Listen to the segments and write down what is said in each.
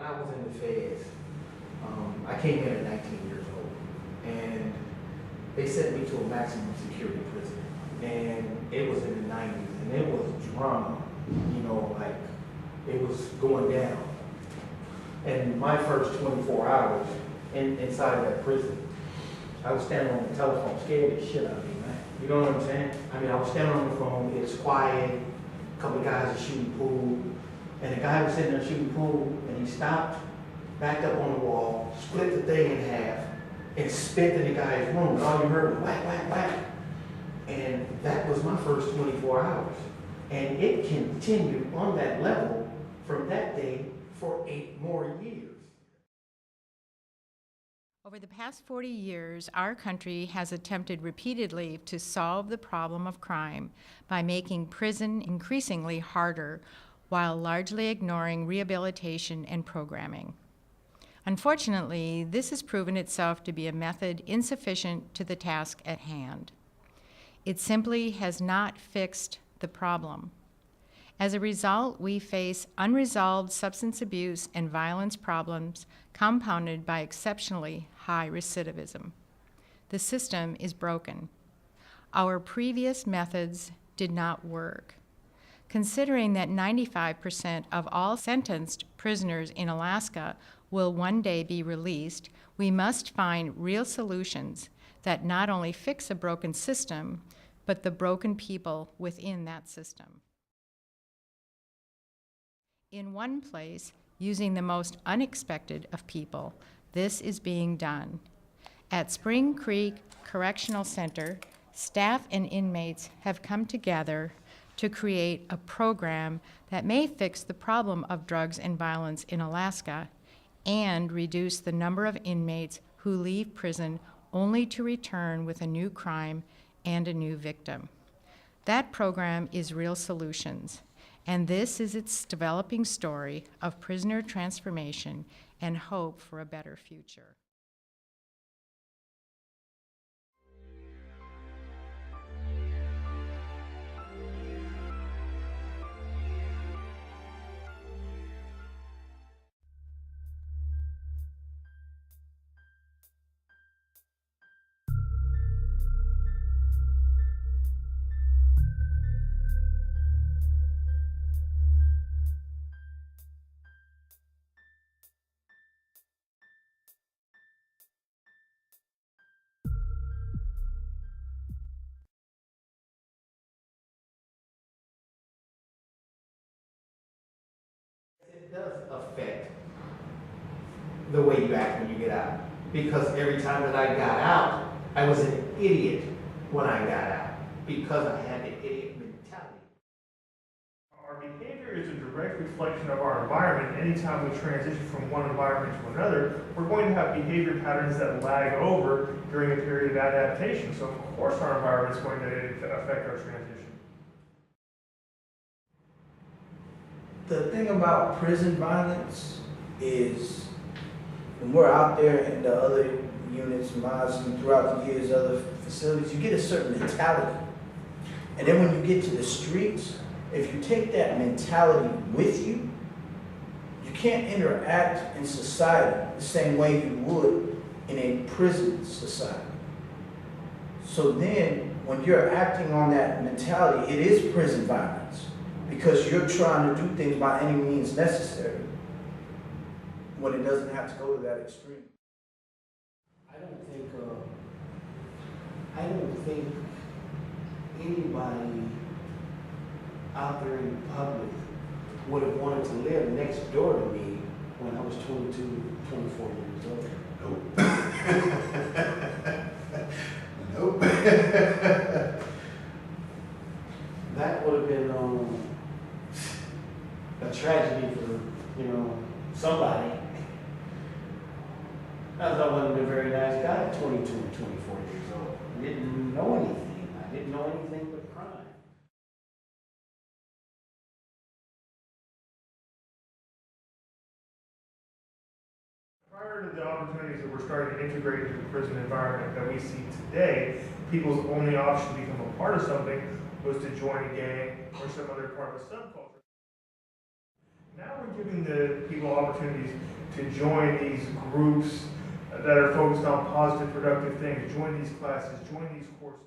I was in the feds, I came in at 19 years old, and they sent me to a maximum security prison, and it was in the 90s, and it was drama, you know, like it was going down. And my first 24 hours inside that prison, I was standing on the telephone, scared the shit out of me, man. You know what I'm saying? I mean, I was standing on the phone, it's quiet, a couple of guys are shooting pool, and the guy was sitting there shooting pool, and he stopped, backed up on the wall, split the thing in half, and spit in the guy's room, and all you heard was whack, whack, whack. And that was my first 24 hours. And it continued on that level from that day for 8 more years. Over the past 40 years, our country has attempted repeatedly to solve the problem of crime by making prison increasingly harder while largely ignoring rehabilitation and programming. Unfortunately, this has proven itself to be a method insufficient to the task at hand. It simply has not fixed the problem. As a result, we face unresolved substance abuse and violence problems compounded by exceptionally high recidivism. The system is broken. Our previous methods did not work. Considering that 95% of all sentenced prisoners in Alaska will one day be released, we must find real solutions that not only fix a broken system, but the broken people within that system. In one place, using the most unexpected of people, this is being done. At Spring Creek Correctional Center, staff and inmates have come together to create a program that may fix the problem of drugs and violence in Alaska and reduce the number of inmates who leave prison only to return with a new crime and a new victim. That program is Real Solutions, and this is its developing story of prisoner transformation and hope for a better future. It does affect the way you act when you get out. Because every time that I got out, I was an idiot when I got out. Because I had the idiot mentality. Our behavior is a direct reflection of our environment. Anytime we transition from one environment to another, we're going to have behavior patterns that lag over during a period of adaptation. So of course our environment is going to affect our transition. The thing about prison violence is when we're out there in the other units, mines, and throughout the years, other facilities, you get a certain mentality. And then when you get to the streets, if you take that mentality with you, you can't interact in society the same way you would in a prison society. So then, when you're acting on that mentality, it is prison violence. Because you're trying to do things by any means necessary when it doesn't have to go to that extreme. I don't think anybody out there in the public would have wanted to live next door to me when I was 22, 24 years old. Nope. Nope. That would have been a tragedy for, somebody. Because I wasn't a very nice guy at 22 and 24 years old. I didn't know anything. I didn't know anything but crime. Prior to the opportunities that we're starting to integrate into the prison environment that we see today, people's only option to become a part of something was to join a gang or some other part of a subculture. Now we're giving the people opportunities to join these groups that are focused on positive, productive things, join these classes, join these courses.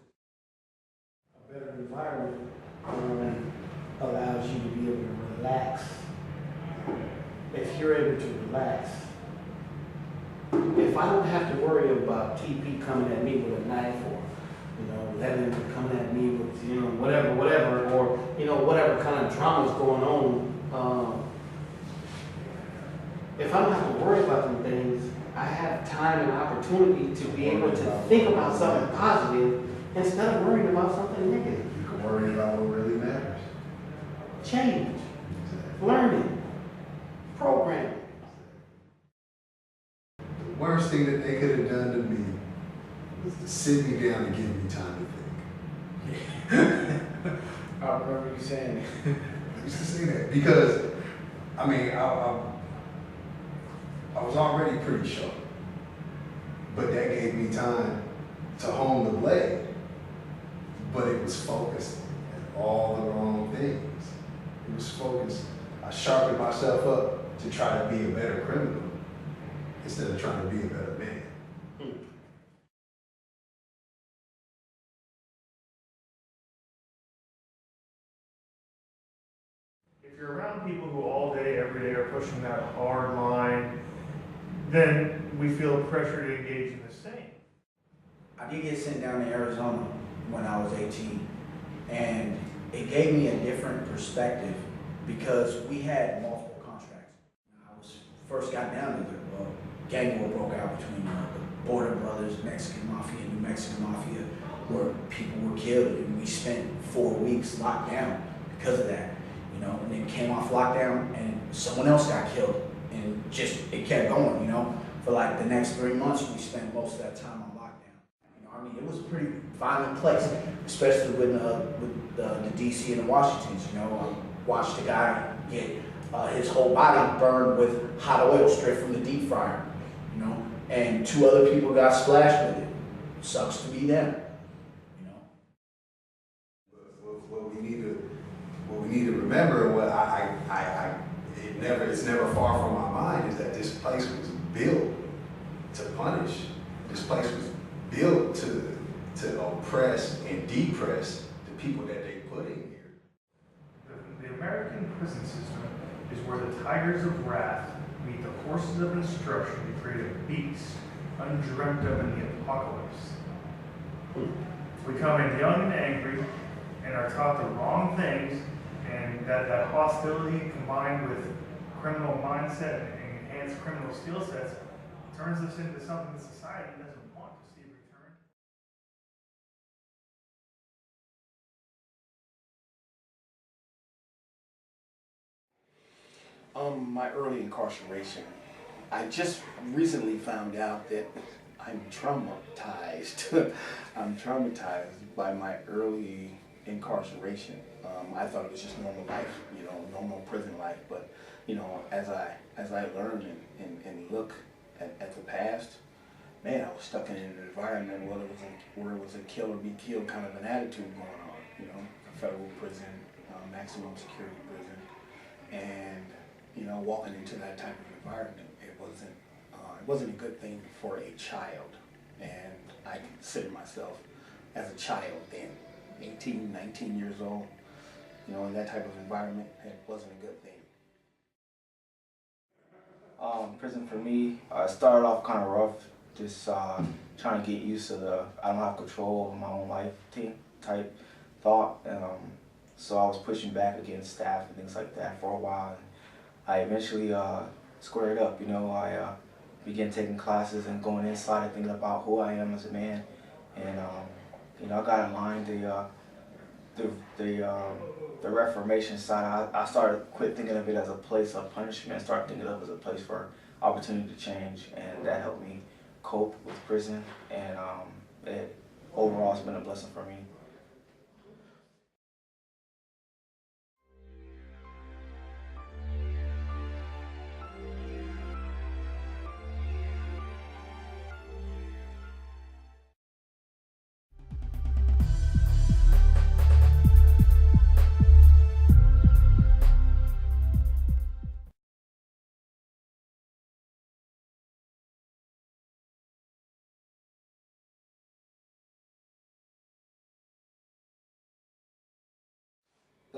A better environment allows you to be able to relax. If you're able to relax, if I don't have to worry about TP coming at me with a knife or, Levin coming at me with, whatever, or, whatever kind of drama is going on, if I don't have to worry about them things, I have time and opportunity to be able to think about something positive instead of worrying about something negative. You can worry about what really matters. Change, learning, programming. The worst thing that they could have done to me was to sit me down and give me time to think. I remember you saying it. I used to say that because, I was already pretty sharp, but that gave me time to hone the blade, but it was focused at all the wrong things. It was focused. I sharpened myself up to try to be a better criminal instead of trying to be a better man. If you're around people who all day, every day are pushing that hard line, then we feel pressure to engage in the same. I did get sent down to Arizona when I was 18, and it gave me a different perspective because we had multiple contracts. I was first got down to the gang war broke out between the Border Brothers, Mexican Mafia, and New Mexican Mafia, where people were killed, and we spent 4 weeks locked down because of that. And then came off lockdown, and someone else got killed, and it kept going. For like the next 3 months, we spent most of that time on lockdown. It was a pretty violent place, especially with the DC and the Washingtons. I watched a guy get his whole body burned with hot oil straight from the deep fryer. And 2 other people got splashed with it. Sucks to be them. What we need to remember, what it's never far from my mind, is that this place was built to punish. This place was built to oppress and depress the people that they put in here. The American prison system is where the tigers of wrath meet the horses of instruction to create a beast undreamt of in the apocalypse. We come in young and angry and are taught the wrong things, and that hostility combined with criminal mindset and enhanced criminal skill sets turns us into something that society doesn't want to see returned. My early incarceration, I just recently found out that I'm traumatized. I'm traumatized by my early incarceration. I thought it was just normal life, normal prison life. But as I learned and look at the past, man, I was stuck in an environment where it was a kill or be killed kind of an attitude going on. A federal prison, maximum security prison, and walking into that type of environment, it wasn't a good thing for a child, and I consider myself as a child then. 18, 19 years old, in that type of environment, it wasn't a good thing. Prison for me started off kind of rough, just trying to get used to I don't have control over my own life type thought. So I was pushing back against staff and things like that for a while. And I eventually squared up, I began taking classes and going inside and thinking about who I am as a man. And I got in line the Reformation side. I started quit thinking of it as a place of punishment, started thinking of it as a place for opportunity to change, and that helped me cope with prison. And overall, it's been a blessing for me.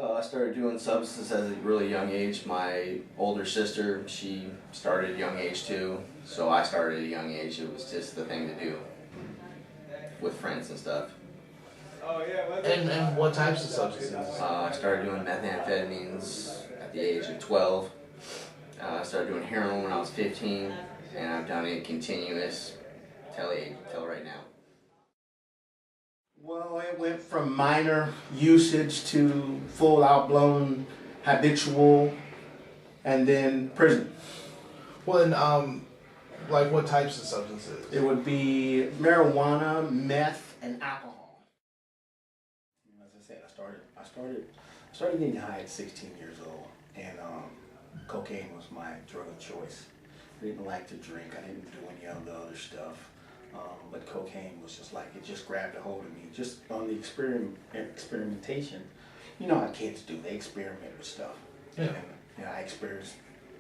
I started doing substances at a really young age. My older sister, she started at a young age too, so I started at a young age. It was just the thing to do with friends and stuff. And what types of substances? I started doing methamphetamines at the age of 12. I started doing heroin when I was 15, and I've done it continuous till right now. Well, it went from minor usage to full out-blown habitual, and then prison. Well, and like what types of substances? It would be marijuana, meth, and alcohol. As I said, I started getting high at 16 years old, and cocaine was my drug of choice. I didn't like to drink. I didn't do any of the other stuff. But cocaine was just like, it just grabbed a hold of me. Just on the experimentation, you know how kids do, they experiment with stuff. Yeah. And you know, I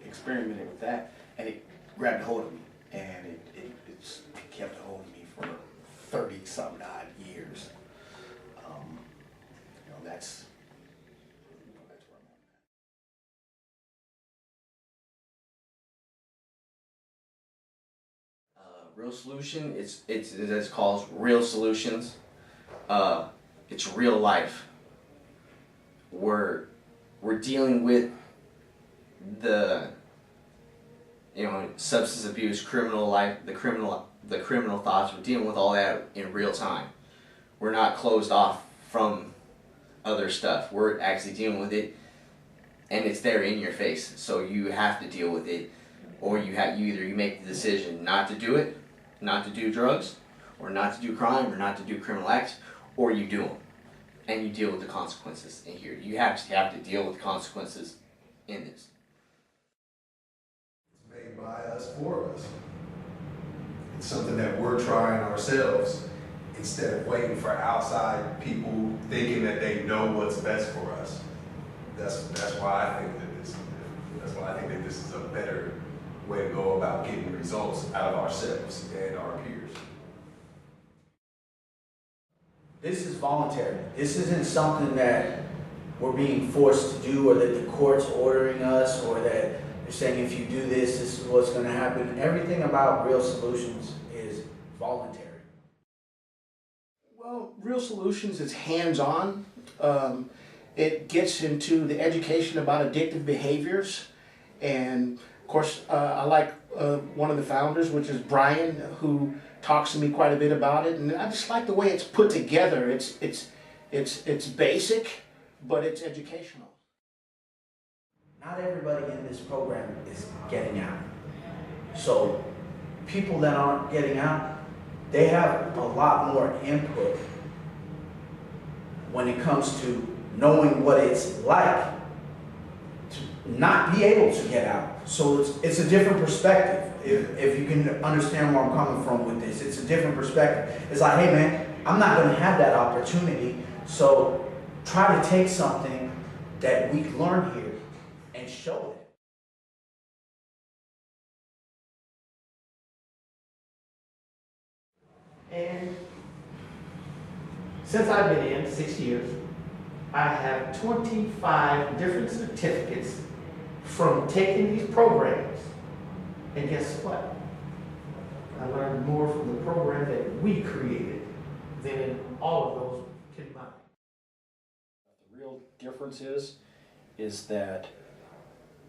experimented with that, and it grabbed a hold of me. And it kept a hold of me for 30-something odd years. You know, that's where I'm at. Real solution, it's called Real Solutions. It's real life. We're dealing with the substance abuse, criminal life, the criminal thoughts. We're dealing with all that in real time. We're not closed off from other stuff. We're actually dealing with it, and it's there in your face. So you have to deal with it, or you make the decision not to do it, not to do drugs, or not to do crime, or not to do criminal acts, or you do them, and you deal with the consequences in here. You have to deal with the consequences in this. It's made by us for us. It's something that we're trying ourselves instead of waiting for outside people thinking that they know what's best for us. That's why I think that this is a better way to go about getting results out of ourselves and our peers. This is voluntary. This isn't something that we're being forced to do, or that the court's ordering us, or that they're saying if you do this, this is what's going to happen. Everything about Real Solutions is voluntary. Well, Real Solutions is hands-on. It gets into the education about addictive behaviors, and of course, I like one of the founders, which is Brian, who talks to me quite a bit about it, and I just like the way it's put together. It's basic, but it's educational. Not everybody in this program is getting out. So people that aren't getting out, they have a lot more input when it comes to knowing what it's like to not be able to get out. So it's a different perspective. If you can understand where I'm coming from with this, it's a different perspective. It's like, hey man, I'm not going to have that opportunity, so try to take something that we learned here and show it. And since I've been in 6 years, I have 25 different certificates from taking these programs. And guess what? I learned more from the program that we created than in all of those combined. The real difference is that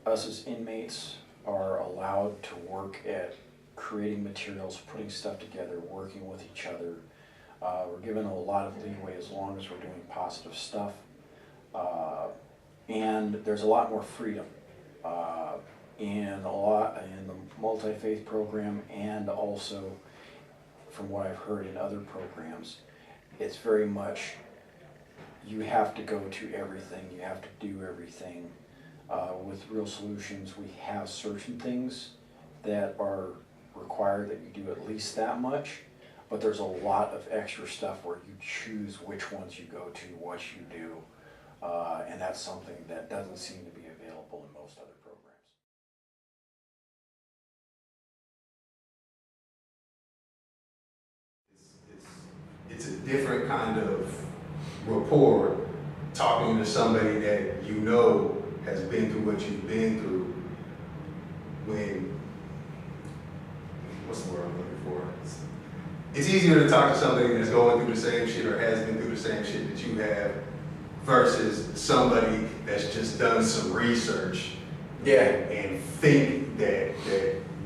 us as inmates are allowed to work at creating materials, putting stuff together, working with each other. We're given a lot of leeway as long as we're doing positive stuff. And there's a lot more freedom in the multi-faith program, and also from what I've heard in other programs, it's very much you have to go to everything, you have to do everything. With Real Solutions, we have certain things that are required that you do at least that much, but there's a lot of extra stuff where you choose which ones you go to, what you do, and that's something that doesn't seem to be available in most other programs. It's a different kind of rapport talking to somebody that you know has been through what you've been through, when, what's the word I'm looking for? It's easier to talk to somebody that's going through the same shit or has been through the same shit that you have versus somebody that's just done some research and think that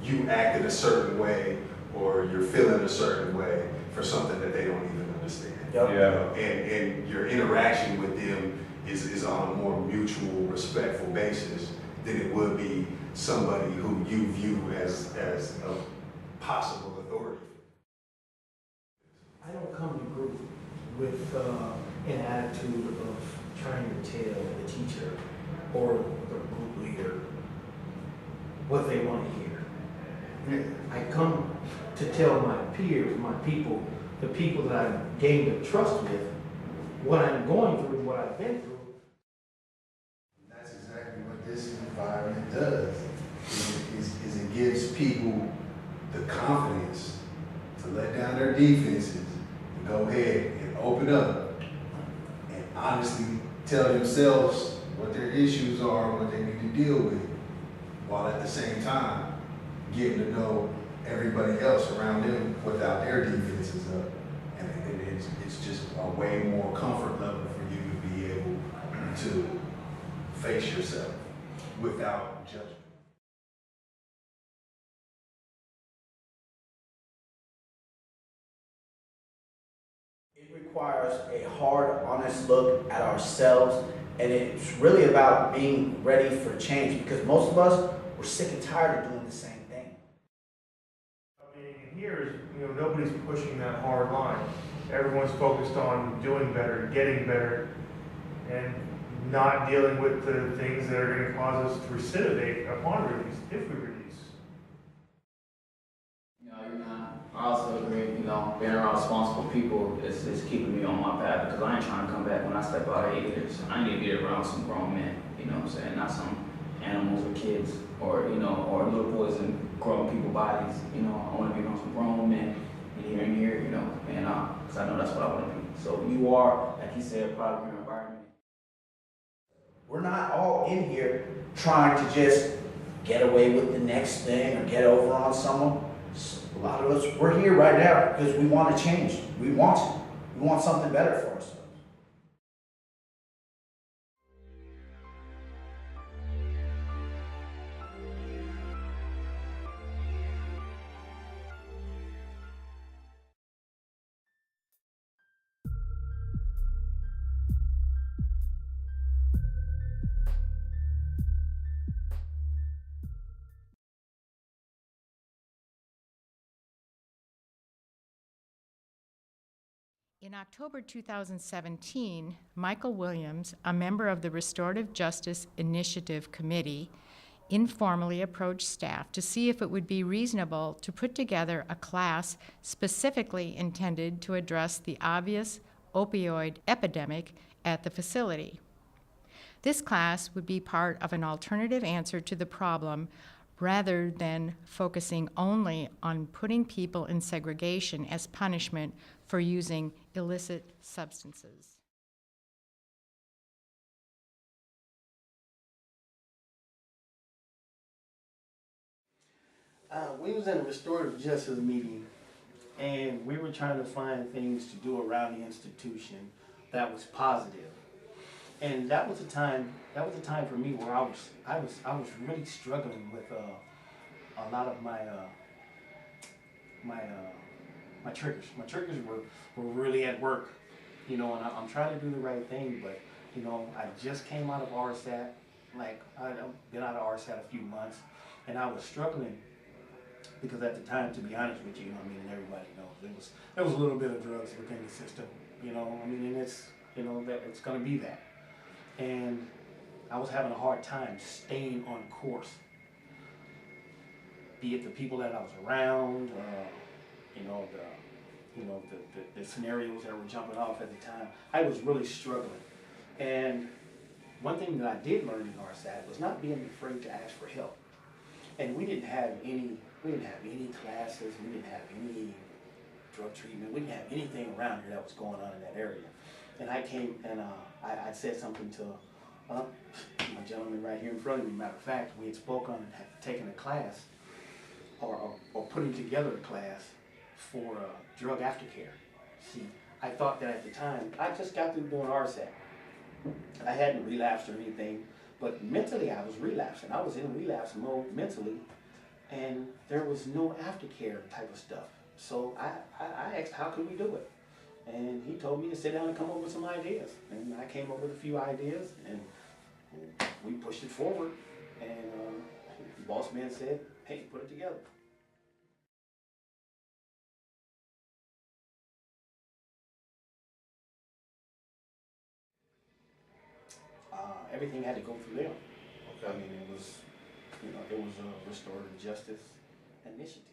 you acted a certain way or you're feeling a certain way for something that they don't even understand. Yep. Yeah. And your interaction with them is on a more mutual, respectful basis than it would be somebody who you view as a possible authority. I don't come to group with an attitude of trying to tell the teacher or the group leader what they want to hear. I come to tell my peers, my people, the people that I've gained a trust with, what I'm going through, what I've been through. That's exactly what this environment does. Is it gives people the confidence to let down their defenses and go ahead and open up and honestly tell themselves what their issues are and what they need to deal with, while at the same time getting to know everybody else around them without their defenses up. And it's just a way more comfort level for you to be able to face yourself without judgment. It requires a hard, honest look at ourselves, and it's really about being ready for change, because most of us, we're sick and tired of doing the same thing. Being in here is, nobody's pushing that hard line. Everyone's focused on doing better, getting better, and not dealing with the things that are going to cause us to recidivate upon release, if we release. I also agree, being around responsible people is keeping me on my path, because I ain't trying to come back when I step out of 8 years. I need to be around some grown men, you know what I'm saying? Not some animals or kids or, or little boys in grown people bodies, I want to be around some grown men in here, and because I know that's what I want to be. So you are, like he said, proud of your environment. We're not all in here trying to just get away with the next thing or get over on someone. A lot of us, we're here right now because we want to change. We want it. We want something better for ourselves. In October 2017, Michael Williams, a member of the Restorative Justice Initiative Committee, informally approached staff to see if it would be reasonable to put together a class specifically intended to address the obvious opioid epidemic at the facility. This class would be part of an alternative answer to the problem rather than focusing only on putting people in segregation as punishment for using illicit substances. We was in a restorative justice meeting, and we were trying to find things to do around the institution that was positive. And that was a time for me where I was really struggling with a lot of my triggers. My triggers were really at work, and I'm trying to do the right thing, but I just came out of RSAT. Like, I've been out of RSAT a few months, and I was struggling because at the time, to be honest with you, and everybody knows, there was a little bit of drugs within the system, and it's, that it's going to be that. And I was having a hard time staying on course, be it the people that I was around, the scenarios that were jumping off at the time. I was really struggling. And one thing that I did learn in RSAT was not being afraid to ask for help. And we didn't have any classes, we didn't have any drug treatment, we didn't have anything around here that was going on in that area. And I came and I said something to my gentleman right here in front of me. Matter of fact, we had spoke on taking a class or putting together a class for drug aftercare. See, I thought that at the time, I just got through doing RSAC. I hadn't relapsed or anything, but mentally I was relapsing. I was in relapse mode mentally, and there was no aftercare type of stuff. So I asked, how could we do it? And he told me to sit down and come up with some ideas. And I came up with a few ideas, and we pushed it forward. And the boss man said, hey, put it together. Everything had to go through them. Okay. I mean, it was a restorative justice initiative.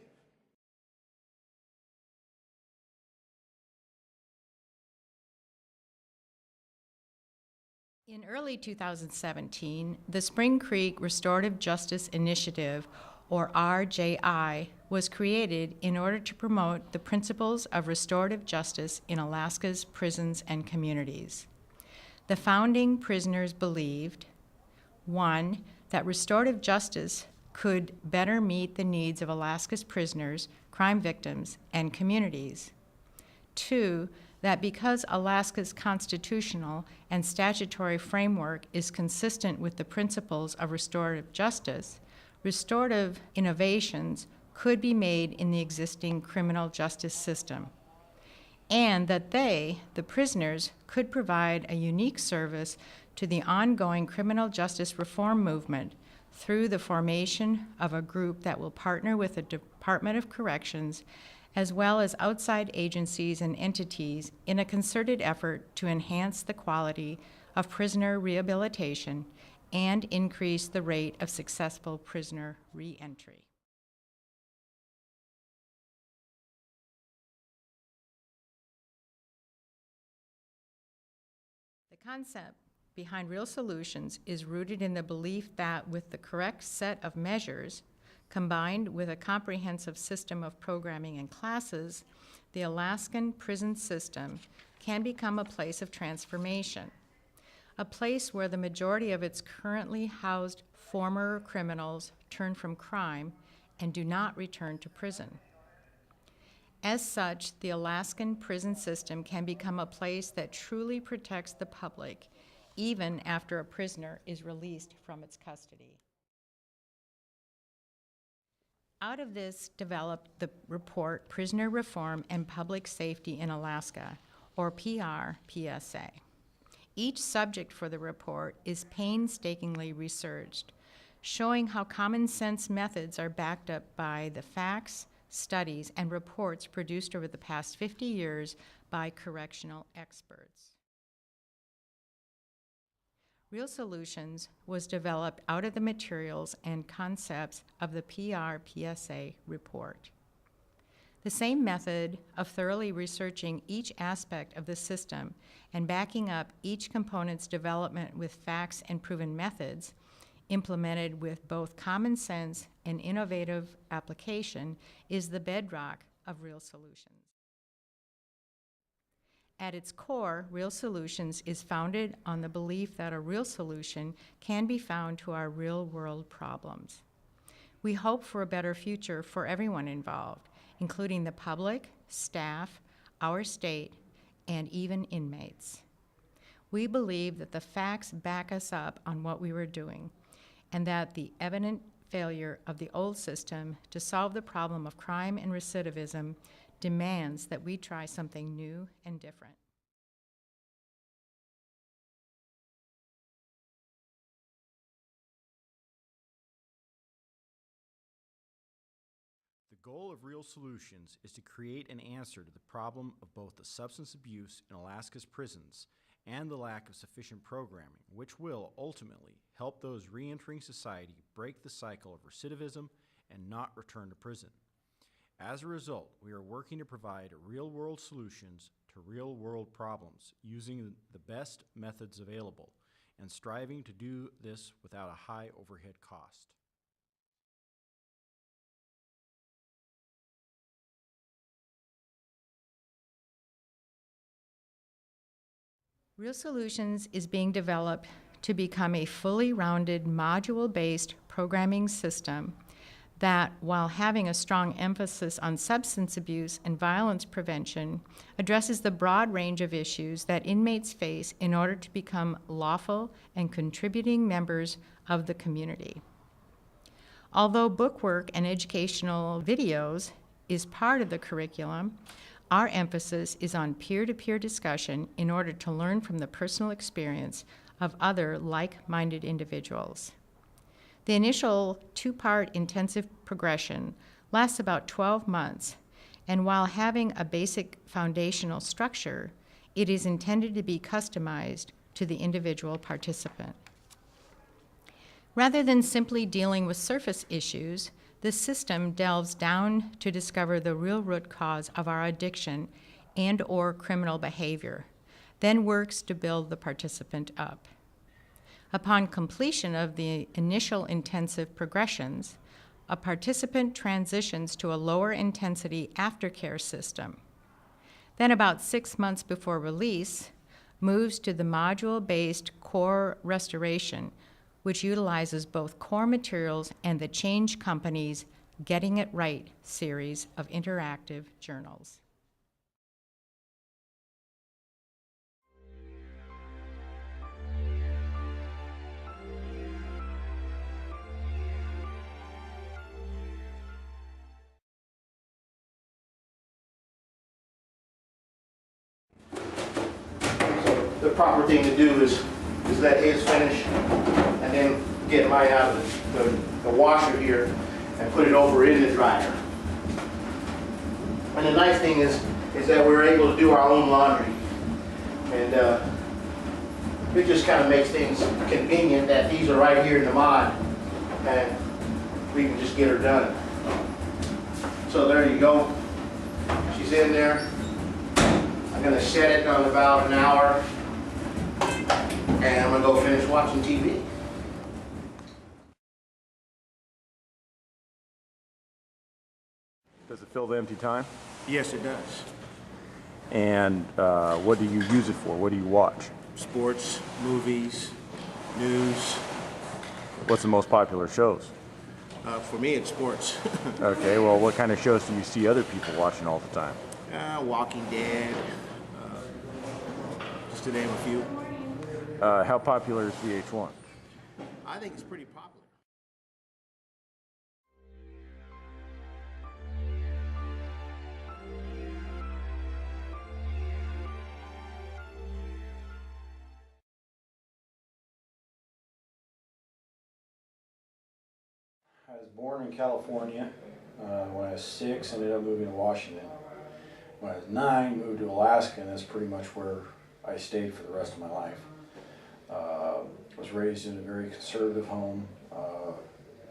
In early 2017, the Spring Creek Restorative Justice Initiative, or RJI, was created in order to promote the principles of restorative justice in Alaska's prisons and communities. The founding prisoners believed, 1, that restorative justice could better meet the needs of Alaska's prisoners, crime victims, and communities. 2, that because Alaska's constitutional and statutory framework is consistent with the principles of restorative justice, restorative innovations could be made in the existing criminal justice system, and that they, the prisoners, could provide a unique service to the ongoing criminal justice reform movement through the formation of a group that will partner with the Department of Corrections as well as outside agencies and entities in a concerted effort to enhance the quality of prisoner rehabilitation and increase the rate of successful prisoner reentry. The concept behind Real Solutions is rooted in the belief that with the correct set of measures, combined with a comprehensive system of programming and classes, the Alaskan prison system can become a place of transformation, a place where the majority of its currently housed former criminals turn from crime and do not return to prison. As such, the Alaskan prison system can become a place that truly protects the public, even after a prisoner is released from its custody. Out of this developed the report Prisoner Reform and Public Safety in Alaska, or PRPSA. Each subject for the report is painstakingly researched, showing how common sense methods are backed up by the facts, studies, and reports produced over the past 50 years by correctional experts. Real Solutions was developed out of the materials and concepts of the PRPSA report. The same method of thoroughly researching each aspect of the system and backing up each component's development with facts and proven methods, implemented with both common sense and innovative application, is the bedrock of Real Solutions. At its core, Real Solutions is founded on the belief that a real solution can be found to our real-world problems. We hope for a better future for everyone involved, including the public, staff, our state, and even inmates. We believe that the facts back us up on what we were doing, and that the evident failure of the old system to solve the problem of crime and recidivism demands that we try something new and different. The goal of Real Solutions is to create an answer to the problem of both the substance abuse in Alaska's prisons and the lack of sufficient programming, which will ultimately help those re-entering society break the cycle of recidivism and not return to prison. As a result, we are working to provide real-world solutions to real-world problems using the best methods available and striving to do this without a high overhead cost. Real Solutions is being developed to become a fully rounded module-based programming system that, while having a strong emphasis on substance abuse and violence prevention, addresses the broad range of issues that inmates face in order to become lawful and contributing members of the community. Although bookwork and educational videos is part of the curriculum, our emphasis is on peer-to-peer discussion in order to learn from the personal experience of other like-minded individuals. The initial two-part intensive progression lasts about 12 months, and while having a basic foundational structure, it is intended to be customized to the individual participant. Rather than simply dealing with surface issues, the system delves down to discover the real root cause of our addiction and/or criminal behavior, then works to build the participant up. Upon completion of the initial intensive progressions, a participant transitions to a lower intensity aftercare system. Then about 6 months before release, moves to the module-based core restoration, which utilizes both core materials and the Change Company's Getting It Right series of interactive journals. The proper thing to do is let his finish and then get mine out of the washer here and put it over in the dryer. And the nice thing is that we're able to do our own laundry. And it just kind of makes things convenient that these are right here in the mod and we can just get her done. So there you go. She's in there. I'm going to set it on about an hour. And I'm going to go finish watching TV. Does it fill the empty time? Yes, it does. And what do you use it for? What do you watch? Sports, movies, news. What's the most popular shows? For me, it's sports. Okay, well, what kind of shows do you see other people watching all the time? Walking Dead, just to name a few. How popular is VH1? I think it's pretty popular. I was born in California. When I was 6, ended up moving to Washington. When I was 9, moved to Alaska, and that's pretty much where I stayed for the rest of my life. Was raised in a very conservative home,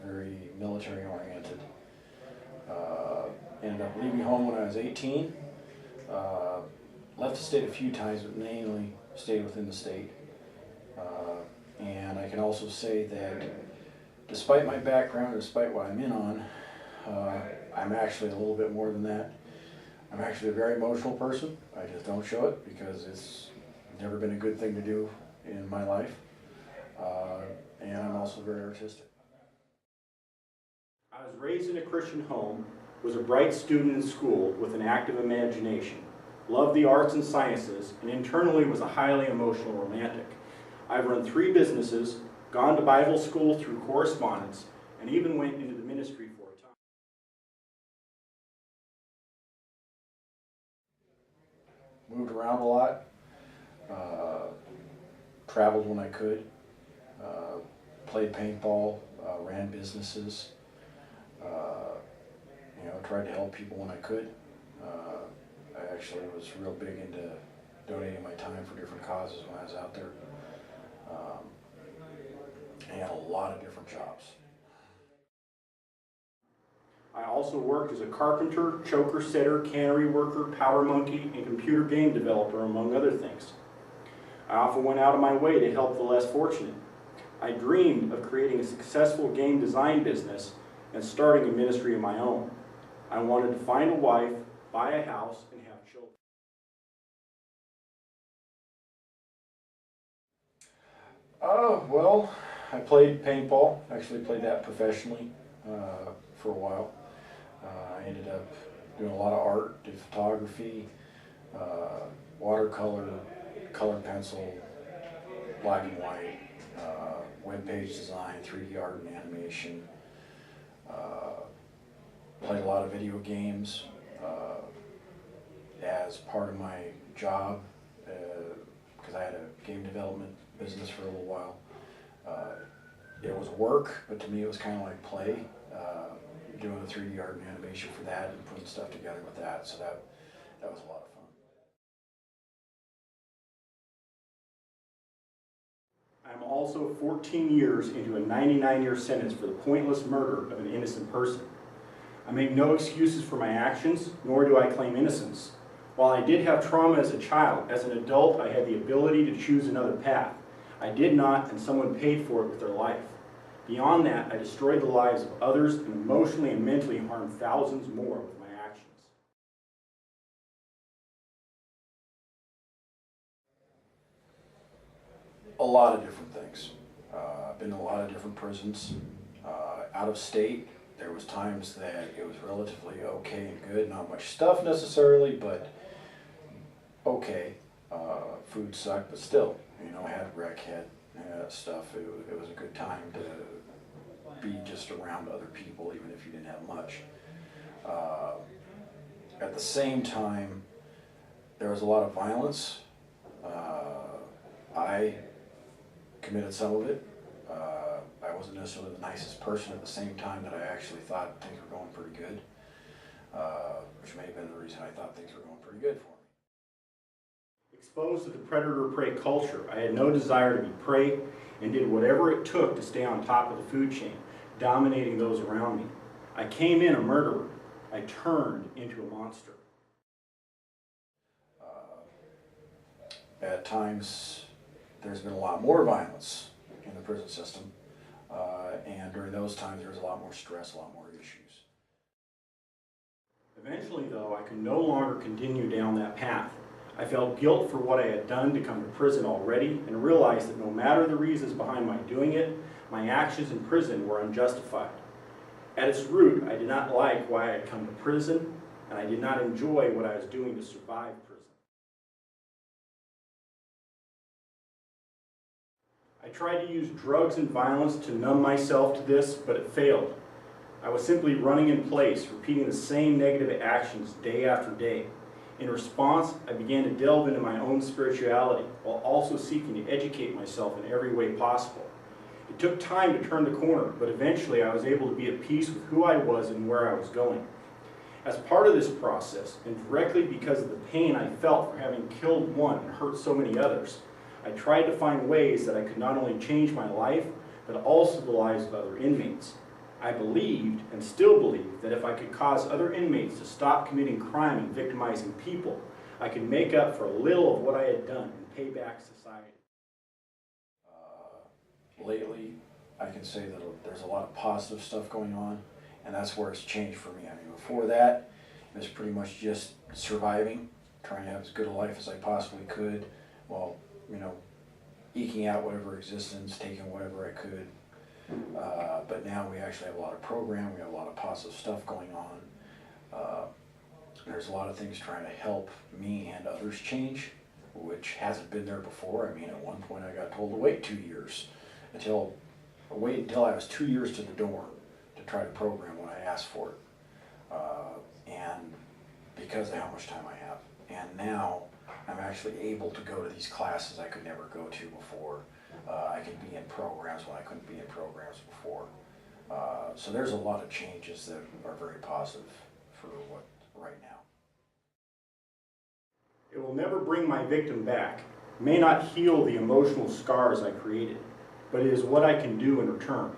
very military oriented. Ended up leaving home when I was 18. Left the state a few times, but mainly stayed within the state. And I can also say that despite my background, despite what I'm in on, I'm actually a little bit more than that. I'm actually a very emotional person. I just don't show it because it's never been a good thing to do in my life. And I'm also very artistic. I was raised in a Christian home, was a bright student in school with an active imagination, loved the arts and sciences, and internally was a highly emotional romantic. I've run 3 businesses, gone to Bible school through correspondence, and even went into the ministry for a time. Moved around a lot, traveled when I could, played paintball, ran businesses, tried to help people when I could. I actually was real big into donating my time for different causes when I was out there. I had a lot of different jobs. I also worked as a carpenter, choker setter, cannery worker, powder monkey, and computer game developer, among other things. I often went out of my way to help the less fortunate. I dreamed of creating a successful game design business and starting a ministry of my own. I wanted to find a wife, buy a house, and have Oh, well, I played paintball. Actually played that professionally for a while. I ended up doing a lot of art, did photography, watercolor, colored pencil, black and white, web page design, 3D art and animation. Played a lot of video games as part of my job because I had a game development business for a little while. It was work, but to me it was kind of like play, doing the 3D art and animation for that and putting stuff together with that, so that was a lot of fun. I'm also 14 years into a 99-year sentence for the pointless murder of an innocent person. I make no excuses for my actions, nor do I claim innocence. While I did have trauma as a child, as an adult I had the ability to choose another path. I did not, and someone paid for it with their life. Beyond that, I destroyed the lives of others and emotionally and mentally harmed thousands more with my actions. A lot of different things. I've been in a lot of different prisons. Out of state, there was times that it was relatively okay and good, not much stuff necessarily, but okay. Food sucked, but still, you know, had rec, had stuff. It was a good time to be just around other people, even if you didn't have much. At the same time, there was a lot of violence. I committed some of it. I wasn't necessarily the nicest person at the same time that I actually thought things were going pretty good, which may have been the reason I thought things were going pretty good for me. Exposed to the predator-prey culture, I had no desire to be prey and did whatever it took to stay on top of the food chain, dominating those around me. I came in a murderer. I turned into a monster. At times, there's been a lot more violence in the prison system, and during those times there was a lot more stress, a lot more issues. Eventually, though, I could no longer continue down that path. I felt guilt for what I had done to come to prison already and realized that no matter the reasons behind my doing it, my actions in prison were unjustified. At its root, I did not like why I had come to prison, and I did not enjoy what I was doing to survive prison. I tried to use drugs and violence to numb myself to this, but it failed. I was simply running in place, repeating the same negative actions day after day. In response, I began to delve into my own spirituality while also seeking to educate myself in every way possible. It took time to turn the corner, but eventually I was able to be at peace with who I was and where I was going. As part of this process, and directly because of the pain I felt for having killed one and hurt so many others, I tried to find ways that I could not only change my life, but also the lives of other inmates. I believed, and still believe, that if I could cause other inmates to stop committing crime and victimizing people, I could make up for a little of what I had done and pay back society. Lately, I can say that there's a lot of positive stuff going on, and that's where it's changed for me. I mean, before that, it was pretty much just surviving, trying to have as good a life as I possibly could, while, you know, eking out whatever existence, taking whatever I could. But now we actually have a lot of program, we have a lot of positive stuff going on. There's a lot of things trying to help me and others change, which hasn't been there before. I mean, at one point I got told to wait 2 years, until I was 2 years to the door to try to program when I asked for it. And because of how much time I have. And now I'm actually able to go to these classes I could never go to before. I can be in programs when I couldn't be in programs before. So there's a lot of changes that are very positive for what right now. It will never bring my victim back, may not heal the emotional scars I created, but it is what I can do in return.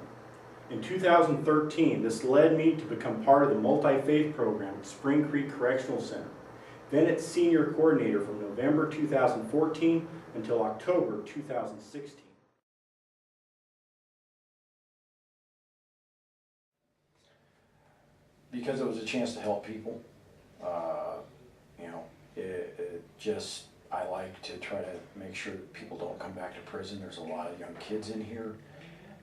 In 2013, this led me to become part of the multi-faith program at Spring Creek Correctional Center, then its senior coordinator from November 2014 until October 2016. Because it was a chance to help people, you know, I like to try to make sure that people don't come back to prison. There's a lot of young kids in here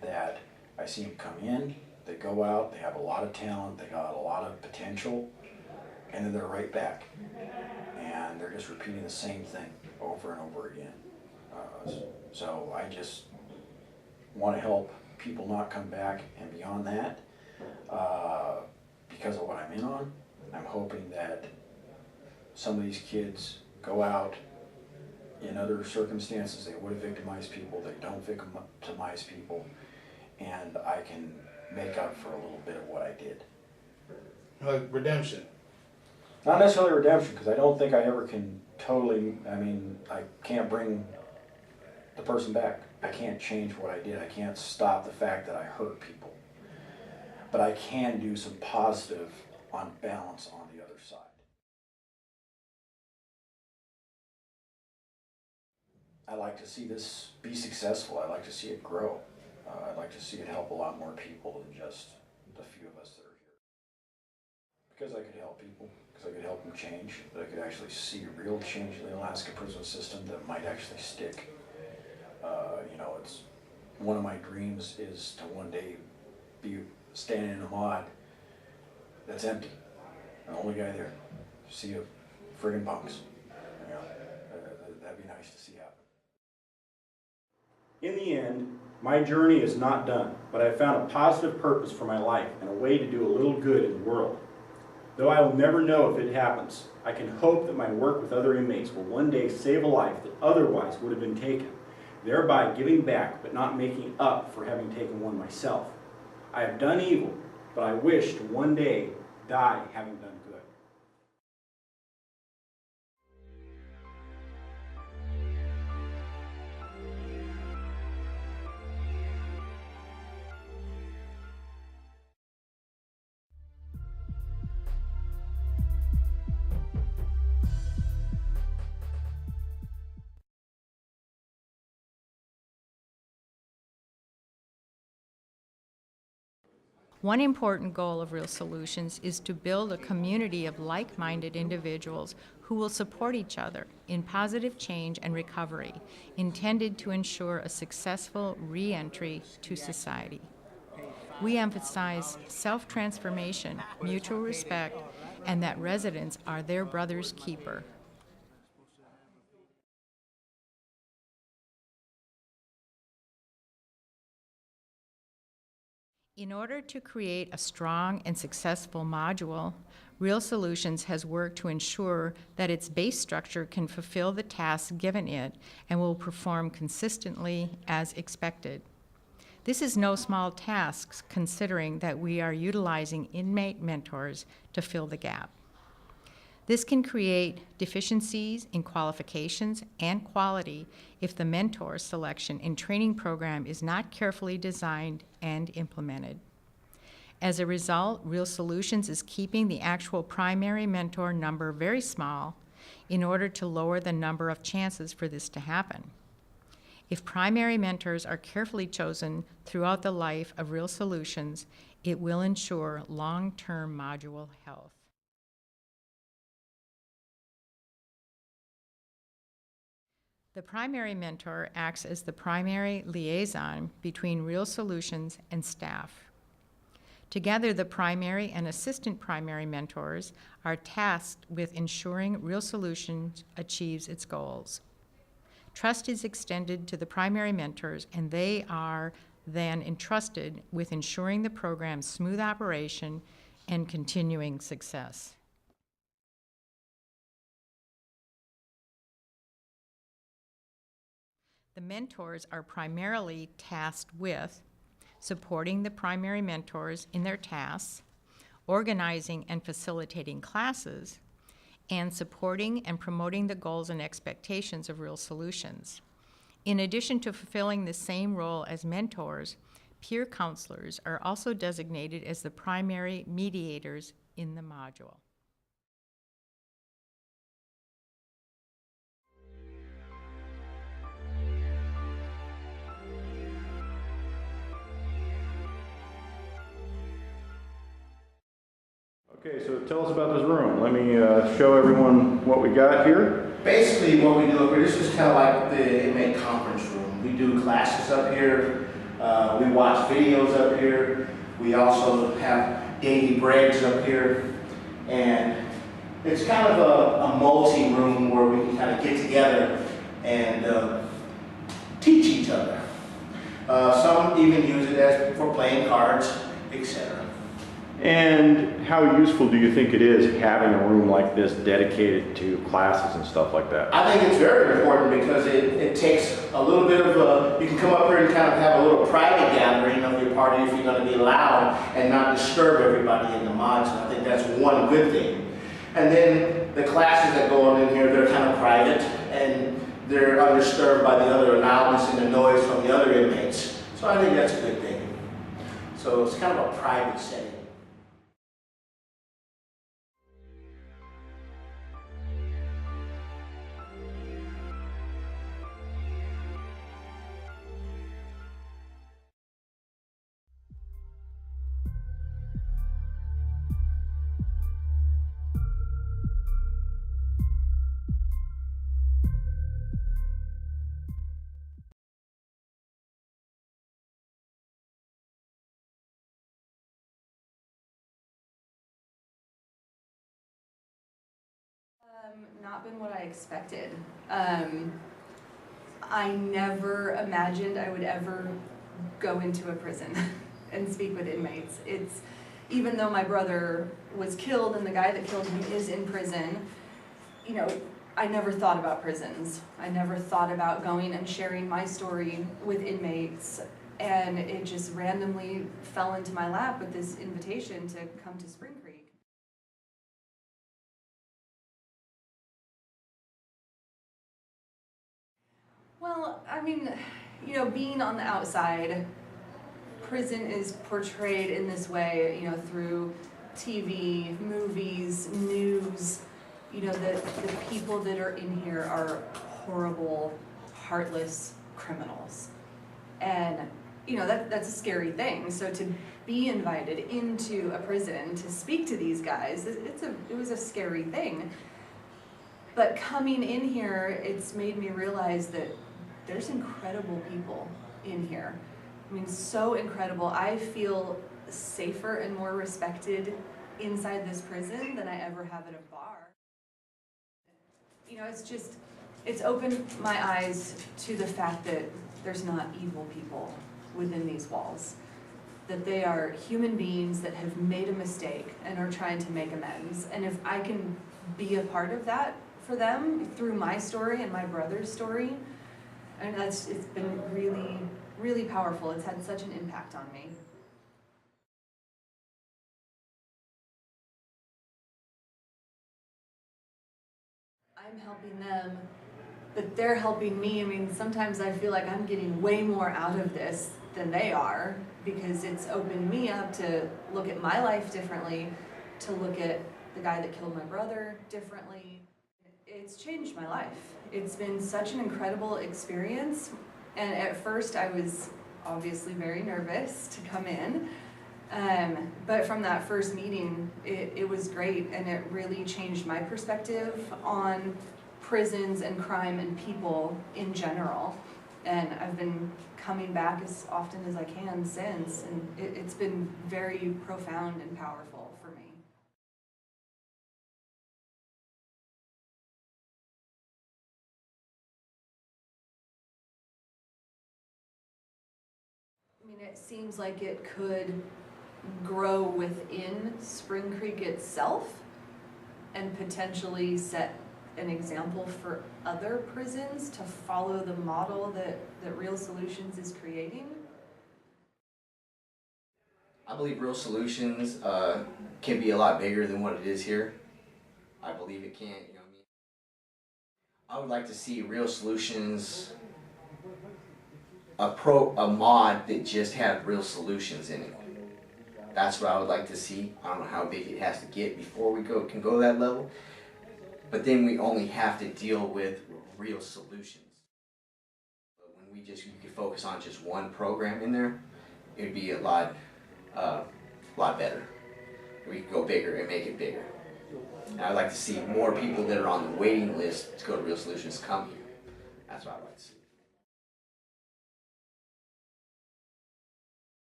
that I see them come in, they go out, they have a lot of talent, they got a lot of potential, and then they're right back. And they're just repeating the same thing over and over again. So I just want to help people not come back, and beyond that, because of what I'm in on, I'm hoping that some of these kids go out in other circumstances. They would have victimized people, they don't victimize people, and I can make up for a little bit of what I did. Like redemption. Not necessarily redemption, because I don't think I ever can totally, I mean, I can't bring the person back. I can't change what I did. I can't stop the fact that I hurt people. But I can do some positive on balance on the other side. I like to see this be successful. I like to see it grow. I'd like to see it help a lot more people than just the few of us that are here. Because I could help people, because I could help them change, that I could actually see real change in the Alaska prison system that might actually stick. You know, it's one of my dreams is to one day be standing in a mod that's empty. The only guy there. See a friggin' punks. You know, that'd be nice to see happen. In the end, my journey is not done, but I found a positive purpose for my life and a way to do a little good in the world. Though I will never know if it happens, I can hope that my work with other inmates will one day save a life that otherwise would have been taken, thereby giving back but not making up for having taken one myself. I have done evil, but I wish to one day die having done good. One important goal of Real Solutions is to build a community of like-minded individuals who will support each other in positive change and recovery, intended to ensure a successful re-entry to society. We emphasize self-transformation, mutual respect, and that residents are their brother's keeper. In order to create a strong and successful module, Real Solutions has worked to ensure that its base structure can fulfill the tasks given it and will perform consistently as expected. This is no small task, considering that we are utilizing inmate mentors to fill the gap. This can create deficiencies in qualifications and quality if the mentor selection and training program is not carefully designed and implemented. As a result, Real Solutions is keeping the actual primary mentor number very small in order to lower the number of chances for this to happen. If primary mentors are carefully chosen throughout the life of Real Solutions, it will ensure long-term module health. The primary mentor acts as the primary liaison between Real Solutions and staff. Together, the primary and assistant primary mentors are tasked with ensuring Real Solutions achieves its goals. Trust is extended to the primary mentors, and they are then entrusted with ensuring the program's smooth operation and continuing success. The mentors are primarily tasked with supporting the primary mentors in their tasks, organizing and facilitating classes, and supporting and promoting the goals and expectations of Real Solutions. In addition to fulfilling the same role as mentors, peer counselors are also designated as the primary mediators in the module. Okay, so tell us about this room. Let me show everyone what we got here. Basically what we do up here, this is kind of like the inmate conference room. We do classes up here, we watch videos up here, we also have daily breaks up here, and it's kind of a multi-room where we can kind of get together and teach each other. Some even use it as for playing cards, etc. And how useful do you think it is having a room like this dedicated to classes and stuff like that? I think it's very important because it takes a little bit of you can come up here and kind of have a little private gathering of your party if you're going to be loud and not disturb everybody in the mods. And I think that's one good thing. And then the classes that go on in here, they're kind of private and they're undisturbed by the other loudness and the noise from the other inmates. So I think that's a good thing. So it's kind of a private setting. Not been what I expected. I never imagined I would ever go into a prison and speak with inmates. Even though my brother was killed and the guy that killed him is in prison, you know, I never thought about prisons. I never thought about going and sharing my story with inmates, and it just randomly fell into my lap with this invitation to come to Spring Creek. Well, I mean, you know, being on the outside, prison is portrayed in this way, you know, through TV, movies, news. You know, the people that are in here are horrible, heartless criminals. And, you know, that's a scary thing. So to be invited into a prison to speak to these guys, it was a scary thing. But coming in here, it's made me realize that there's incredible people in here. I mean, so incredible. I feel safer and more respected inside this prison than I ever have at a bar. You know, it's opened my eyes to the fact that there's not evil people within these walls. That they are human beings that have made a mistake and are trying to make amends. And if I can be a part of that for them through my story and my brother's story, and it's been really, really powerful. It's had such an impact on me. I'm helping them, but they're helping me. I mean, sometimes I feel like I'm getting way more out of this than they are, because it's opened me up to look at my life differently, to look at the guy that killed my brother differently. It's changed my life. It's been such an incredible experience, and at first I was obviously very nervous to come in, but from that first meeting, it was great, and it really changed my perspective on prisons and crime and people in general. And I've been coming back as often as I can since, and it's been very profound and powerful for me. I mean, it seems like it could grow within Spring Creek itself and potentially set an example for other prisons to follow the model that Real Solutions is creating. I believe Real Solutions can be a lot bigger than what it is here. I believe it can, you know what I mean? I would like to see Real Solutions a mod that just had Real Solutions in it. That's what I would like to see. I don't know how big it has to get before we can go that level. But then we only have to deal with Real Solutions. But when you could focus on just one program in there, it'd be a lot better. We could go bigger and make it bigger. And I'd like to see more people that are on the waiting list to go to Real Solutions come here. That's what I'd like to see.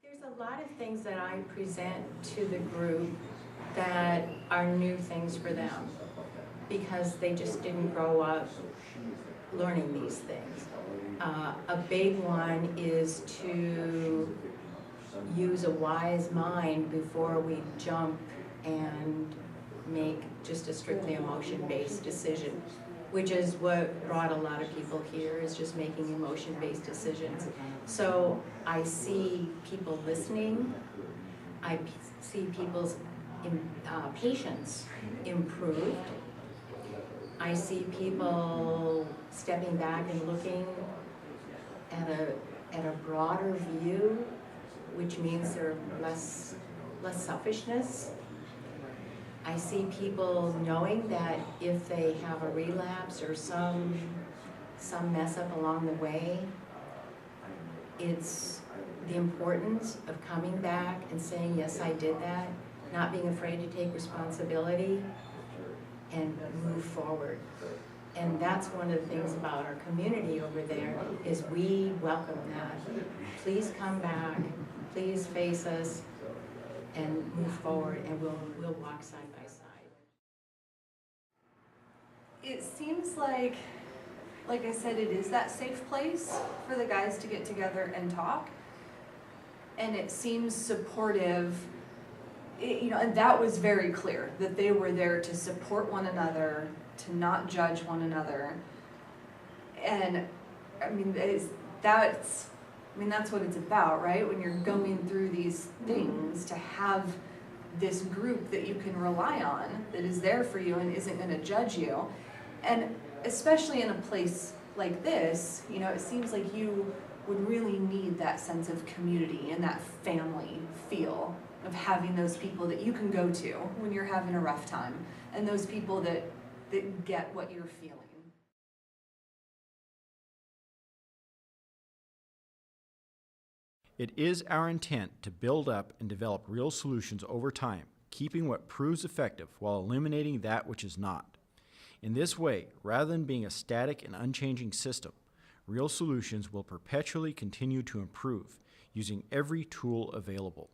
There's a lot of things that I present to the group that are new things for them because they just didn't grow up learning these things. A big one is to use a wise mind before we jump and make just a strictly emotion-based decision, which is what brought a lot of people here, is just making emotion-based decisions. So I see people listening, I see people's patience improved, I see people stepping back and looking at a broader view, which means there's less selfishness. I see people knowing that if they have a relapse or some mess up along the way, it's the importance of coming back and saying, yes, I did that, not being afraid to take responsibility and move forward. And that's one of the things about our community over there, is we welcome that. Please come back, please face us, and move forward, and we'll walk side by side. It seems like I said, it is that safe place for the guys to get together and talk. And it seems supportive, and that was very clear, that they were there to support one another, to not judge one another. And I mean, that's what it's about, right? When you're going through these things, to have this group that you can rely on, that is there for you and isn't going to judge you. And especially in a place like this, it seems like you would really need that sense of community and that family feel of having those people that you can go to when you're having a rough time, and those people that get what you're feeling. It is our intent to build up and develop real solutions over time, keeping what proves effective while eliminating that which is not. In this way, rather than being a static and unchanging system, real solutions will perpetually continue to improve, using every tool available.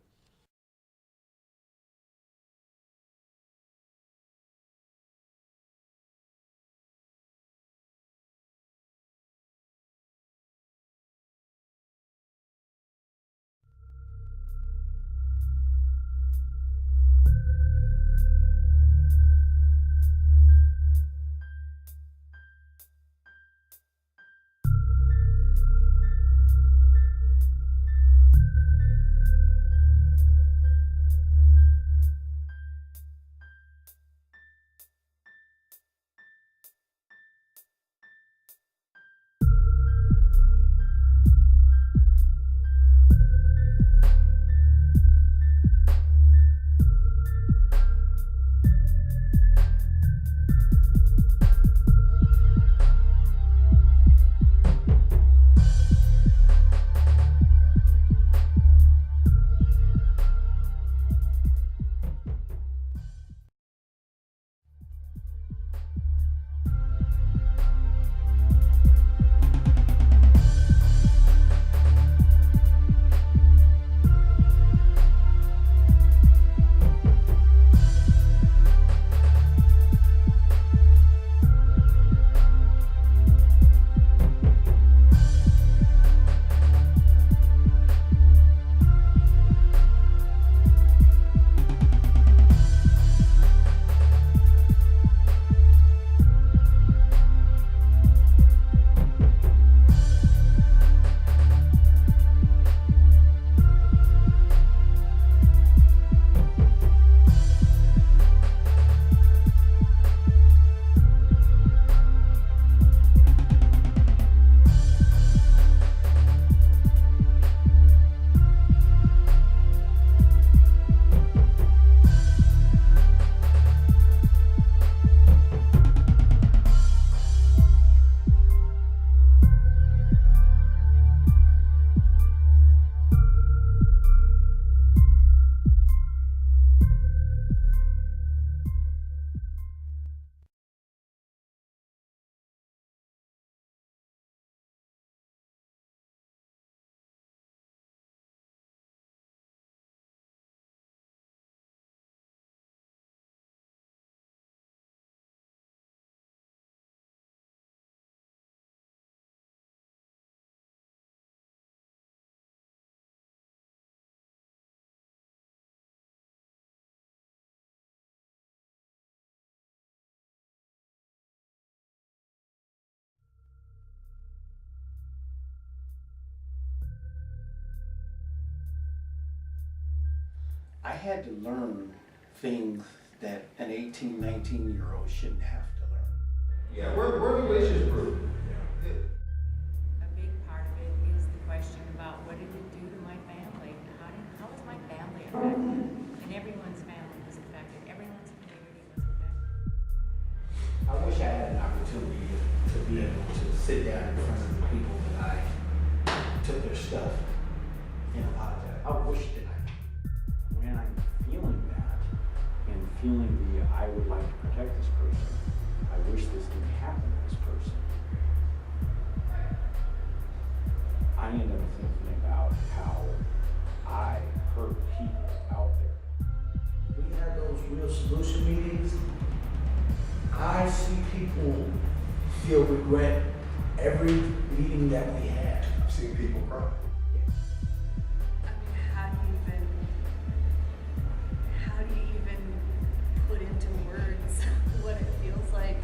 I had to learn things that an 18, 19-year-old shouldn't have to learn. Yeah, we're relations proof. A big part of it is the question about what did it do to my family? How was my family affected? And everyone's family was affected. Everyone's community was affected. I wish I had an opportunity to be able to sit down in front of the people that I took their stuff and apologize. I wish that I could. When I'm feeling that and feeling I would like to protect this person, I wish this didn't happen to this person, I end up thinking about how I hurt people out there. When you have those real solution meetings, I see people feel regret every meeting that we have. I've seen people cry. I mean, how do you even put into words what it feels like